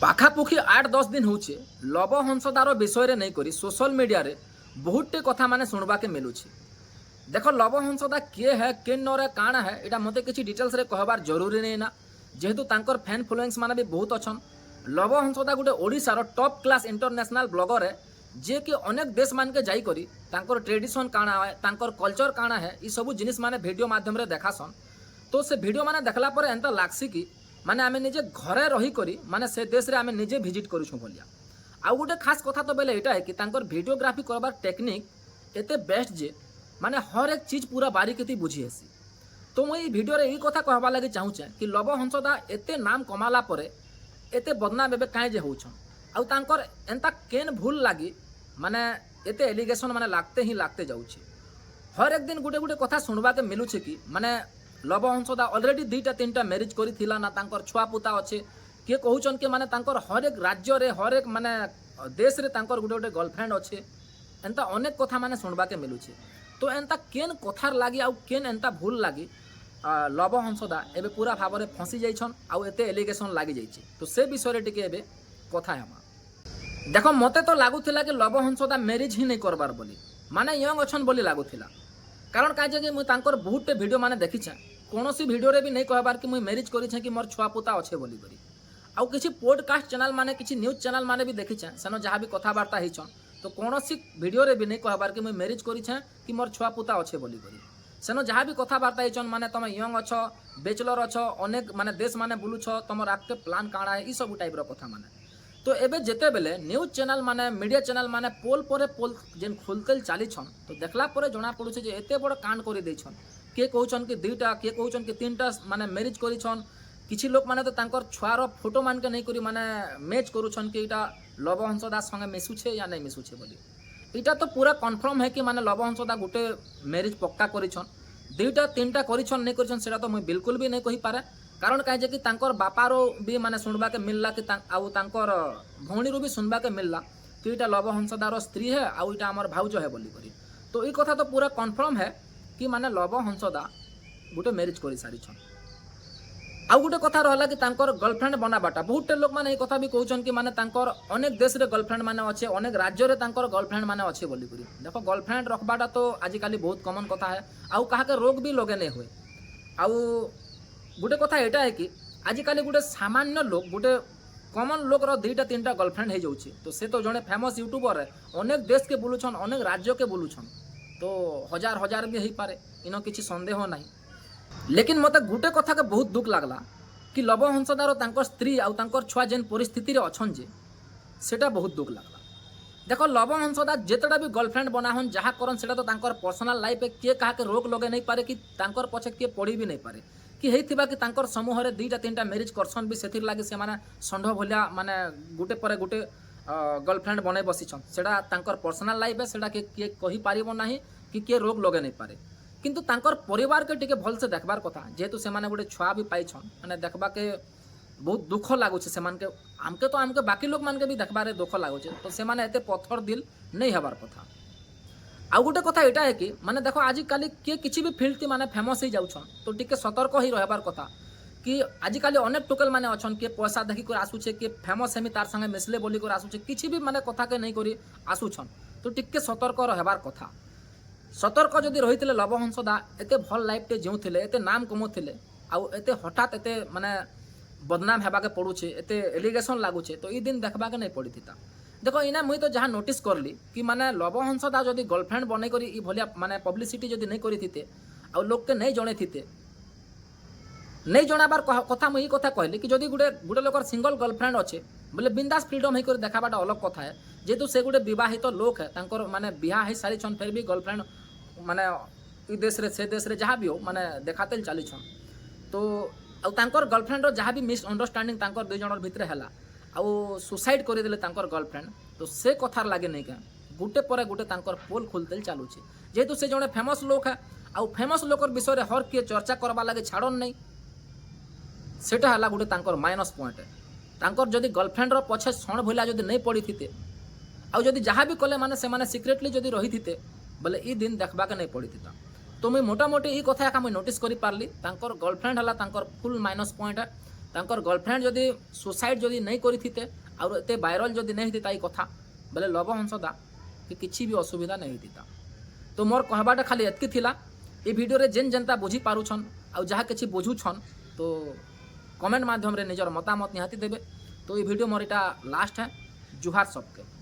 पाखापुखी 8-10 दिन होचे लव हंसदार विषय नहीं करी सोशल मीडिया रे बहुतटे कथा माने सुनबा के मिलुछि। देख लव हंसदा किए है के नरे काଣା है एटा मते किछि डिटेल्स रे कहबार जरूरी नहीं ना, जेहेतु तांकर फैन फॉलोइंग्स माने भी बहुत अच्छन। लव हंसदा गोटे ओडिशार टॉप क्लास इंटरनेशनल ब्लॉगर है, जे कि अनेक देश मान के जाई करी तांकर ट्रेडिशन काଣା है, तांकर कल्चर काଣା है, ई सब जिनिस माने वीडियो माध्यम रे देखासन। तो से वीडियो माने देखला पर एंता लागसी कि माने आमे निजे घरे रही करी माने से देश रे आमे निजे विजिट करूछु बोलिया। आ गोटे खास कथा तो बेले एटा है कि तांकर वीडियोग्राफी करबार टेक्निक एते बेस्ट जे माने हर एक चीज पूरा बारीकती बुझी हेसी। तो मुई वीडियो रे ई कथा कहबा लागि चाहूचे कि लव हंसदा एते नाम कमाला परे एते बदनाम एबे काहे जे होछन, आ तांकर एंता केन भूल लागि माने एते एलिगेशन माने लागते ही लागते जाउछि। हर एक दिन गुटे गुटे कथा सुनबा के मिलुछि कि माने लव हंसदा ऑलरेडी 2-3टा मैरिज करिथिला ना, तांकर छुआ पुता अच्छे, किए कहउछन कि माने तांकर हर एक राज्य रे हर एक माने देश रे तांकर गुटे गुटे गर्लफ्रेंड अच्छे। एंता अनेक कथा माने सुनबा के मिलुछि। तो एंता केन कथार लागि आ केन एंता भूल लागि लव हंसदा एबे पूरा भाव में फंसी जाइछन आ एते एलिगेशन लागि जाइछि। तो से विषय रे टिके एबे कथा हेमा। देखो मते तो लागुथिला कि लव हंसदा मैरिज ही नहीं करबार बोली, माने यंग अछन बोली लागुथिला। कारण का जे कि मुई तांकर बहुतटे वीडियो माने देखिछे, कोनोसी वीडियो रे भी नहीं कहबार कि मुई मैरिज करिछे कि मोर छुआ पुता अच्छे बोली करी। आउ किछि पॉडकास्ट चैनल माने किछि न्यूज चैनल माने भी देखिछे, सेनो जहाँ भी कथाबार्ता हिछन तो कोनोसी वीडियो रे भी नहीं कहबार कि मुई मैरिज करिछे कि मोर छुआ पुता अच्छे बोली करी। सेनो जहाँ भी कथाबार्ता हिछन माने तमे यंग अछ, बैचलर अछ, अनेक माने देश माने बुलुछ, तमर आके प्लान काଣା है, ई सब टाइप रो कथा माने। तो एबे जेते बेले न्यूज चैनल माने मीडिया चैनल माने पोल परे पोल जेन खुलतेल चालीछन, तो देखला परे जणा पड़ुछे जे एते बड़ कांड करि दैछन। किए कहउछन कि 2टा, किए कहउछन कि 3टा माने मैरिज करिछन। किछि लोक माने तो तांकर छुआर फोटो मान के नहीं करी माने मैच करूछन कि इटा लव हंसदा संगे मिसुछे या नहीं मिसुछे बोली। इटा तो पूरा कन्फर्म है कि माने लव हंसदा गुटे मैरिज पक्का करिछन। 2टा-3टा करिछन नहीं करिछन सेटा तो मुई बिल्कुल भी नहीं कहि पारे। कारण काहे जे कि तांकर बापारो भी माने सुनबा के मिलला कि आउ तांकर भौणीरो भी सुनबा के मिलला कि इटा लव हंसदार स्त्री है आउ इटा हमर भाउजो है बोली करी। तो ई कथा तो पूरा कन्फर्म है कि माने लव हंसदा गुटे मैरिज करि सारिछन। आउ गुटे कथा रहला कि तांकर गर्लफ्रेंड बनाबाटा बहुतटे लोक माने ई कथा भी कहउछन कि माने तांकर अनेक देश रे गर्लफ्रेंड माने अच्छे, अनेक राज्य रे तांकर गर्लफ्रेंड माने अच्छे बोली करी। देखो गर्लफ्रेंड रखबाटा तो आजिकाली बहुत कॉमन कथा है, आउ काहा के रोग भी लगे नहीं हुए। आउ गुटे कथा एटा है कि आजिकाली गुटे सामान्य लोक गुटे कॉमन लोक रो 2टा-3टा गर्लफ्रेंड हे जाउछि। तो से तो जणे फेमस यूट्यूबर है, अनेक देश के बुलुछन, अनेक राज्य के बुलुछन, तो हजार हजार भी हो पारे, इनो किसी संदेह नहीं। लेकिन मते गुटे कथा के बहुत दुख लागला कि लव हंसदार तांकर स्त्री आउ तांकर छुआ जेन परिस्थिति रे अछन जे सेटा बहुत दुख लागला। देखो लव हंसदा जेतडा भी गर्लफ्रेंड बनाहन जहाँ करन सेटा तो तांकर पर्सनल लाइफ पे किए काहा के रोक लगे नहीं पारे, कि तांकर पछे किए पड़ी भी नहीं पारे, कि हेइथिबा कि तांकर समूह रे 2टा-3टा मैरिज करसन भी सेथिर लागे से माने संढ भलिया माने गुटे परे गुटे गर्लफ्रेंड बने बसिछन। सेटा तांकर पर्सनल लाइफ है, सेटा के किए कहि पारिबो नाही कि किए रोग लगे नहीं पारे। किंतु तांकर परिवार के टिके भल से देखबार कथा, जेहेतु से माने गुटे छुआ भी पाइछन, माने देखबा के बहुत दुख लागुछे सेमान के। आमके बाकी लोक मान के भी देखबारे दुख लागुछे, तो से माने एते पत्थर दिल नहीं हबार कथा। आउ गोटे कथा एटा है कि माने देखो आजिकाली किए किछि भी फील्ड माने फेमस ही जाउछन, तो टिके सतर्क ही रहबार कथा। कि आजिकाली अनेक टोकल माने अछन, किए पैसा देखि कर आसुछे, किए फेमस हेमी तार संगे मिसले बोली कर आसुछे, किछि भी माने कथा के नहीं करी आसुछन, तो टिके सतर्क रहबार कथा। सतर्क जदि रहिथिले लव हंसदा एते भल लाइफ टे जेउथिले, एते नाम कमौथिले, आउ एते हठात एते माने बदनाम हेबा के पड़ुछे, एते एलिगेशन लागुछे, तो ई दिन देखबा के नहीं पड़िथिता। देखो इना मुई तो जहाँ नोटिस करली कि माने लव हंसदा जदि गर्लफ्रेंड बनै करी ई भलिया माने पब्लिसिटी जदि नहीं करिथिते आउ लोक के नहीं जणैथिते, नहीं जणाबार कथा मुई ई कथा कहली कि जदि गुटे लोकर सिंगल गर्लफ्रेंड अच्छे बोले बिंदास फ्रीडम है कर देखाबाटा अलग कथा है। जेहेतु से गुटे विवाहित लोक है, तांकर माने बिहा है सारिछन, फिर भी गर्लफ्रेंड माने ई देश रे से देश रे जहाँ भी हो माने देखातेल चालीछन। तो आउ तांकर गर्लफ्रेंड रो जहाँ भी मिसअंडरस्टैंडिंग तांकर 2 जनर भितरे हला आउ सुसाइड कर देले तांकर गर्लफ्रेंड, तो से कथार लागे नहीं क्या गुटे परे गुटे तांकर पोल खुलतेल चालुछे। जेहेतु से जणे फेमस लोक है आउ फेमस लोकर विषय रे हर किए चर्चा करबा लागे छाड़न नहीं, सेटा हला गुटे तांकर माइनस पॉइंट है। तांकर जदि गर्लफ्रेंड रो पछे सण भइला जदि नहीं पड़िथिते आउ जदि जहाँ भी कले माने से माने सिक्रेटली जदि रहिथिते बोले ई दिन देखबा के नहीं पड़िथिता। तो मुई मोटामोटी ई कथा का मुई नोटिस करि पारली, तांकर गर्लफ्रेंड हला तांकर फुल माइनस पॉइंट है। ତାଙ୍କର गर्लफ्रेंड जदि सुसाइड जदि नहीं करिथिते और एते वायरल जदि नहीं होता ये कथा बोले लव हंसदा कि किसी भी असुविधा नहीं होता। तो मोर कहबाटा खाली एतकी थिला। ये वीडियो रे जेन जनता बुझी पारुछन आ जहाँ किसी बुझुछन तो कमेंट माध्यम रे निजर मतामत निहाती देबे। तो ये वीडियो मोर इटा लास्ट है। जुहार सबके।